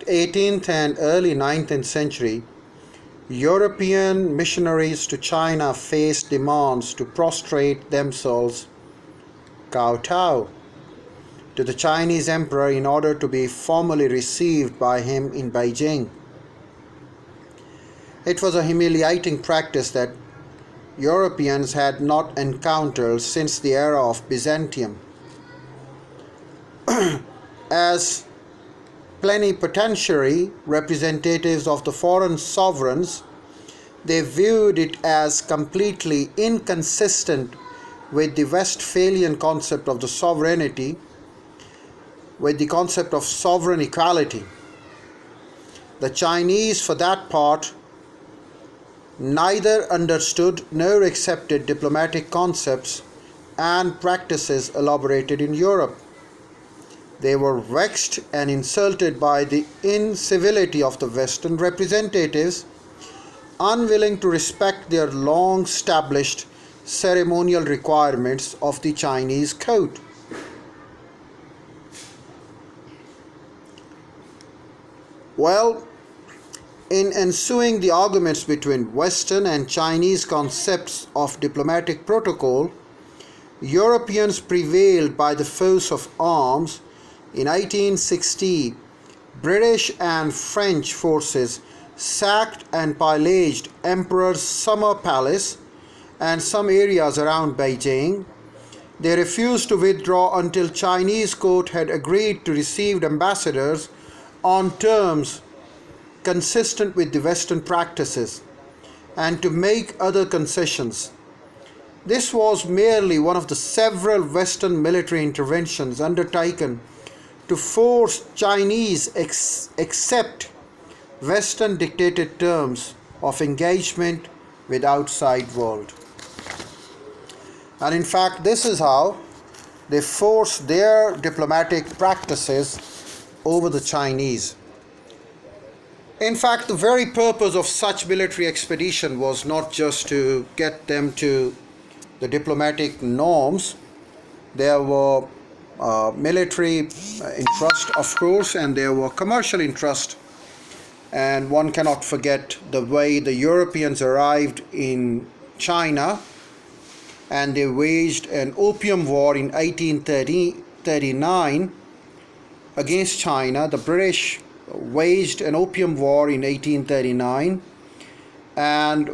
late 18th and early 19th century, European missionaries to China faced demands to prostrate themselves, kowtow, to the Chinese emperor in order to be formally received by him in Beijing. It was a humiliating practice that Europeans had not encountered since the era of Byzantium. As plenipotentiary representatives of the foreign sovereigns, they viewed it as completely inconsistent with the Westphalian concept of the sovereignty, with the concept of sovereign equality. The Chinese, for that part, neither understood nor accepted diplomatic concepts and practices elaborated in Europe. They were vexed and insulted by the incivility of the Western representatives, unwilling to respect their long-established ceremonial requirements of the Chinese court. Well, in ensuing the arguments between Western and Chinese concepts of diplomatic protocol, Europeans prevailed by the force of arms. In 1860, British and French forces sacked and pillaged Emperor's Summer Palace and some areas around Beijing. They refused to withdraw until Chinese court had agreed to receive ambassadors on terms consistent with the Western practices and to make other concessions. This was merely one of the several Western military interventions undertaken to force Chinese accept Western dictated terms of engagement with outside world. And in fact, this is how they forced their diplomatic practices over the Chinese. In fact, the very purpose of such military expedition was not just to get them to the diplomatic norms. There were military interest, of course, and there were commercial interest. And one cannot forget the way the Europeans arrived in China and they waged an opium war in 1839 against China. The British waged an opium war in 1839. And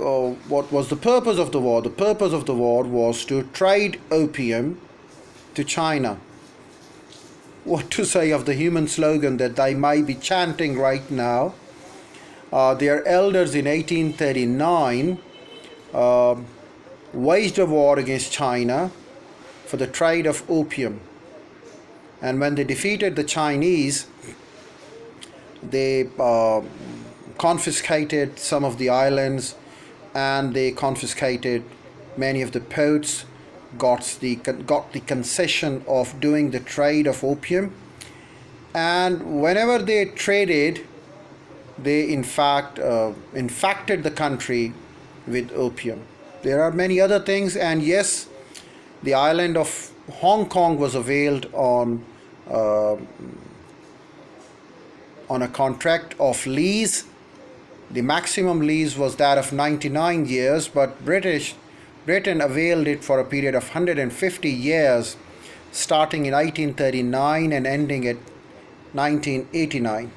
what was the purpose of the war? The purpose of the war was to trade opium to China. What to say of the human slogan that they might be chanting right now? Their elders in 1839 waged a war against China for the trade of opium. And when they defeated the Chinese, they confiscated some of the islands and they confiscated many of the ports, got the concession of doing the trade of opium. And whenever they traded, they in fact infected the country with opium. There are many other things, and yes, the island of Hong Kong was availed on a contract of lease. The maximum lease was that of 99 years, but Britain availed it for a period of 150 years, starting in 1839 and ending at 1989.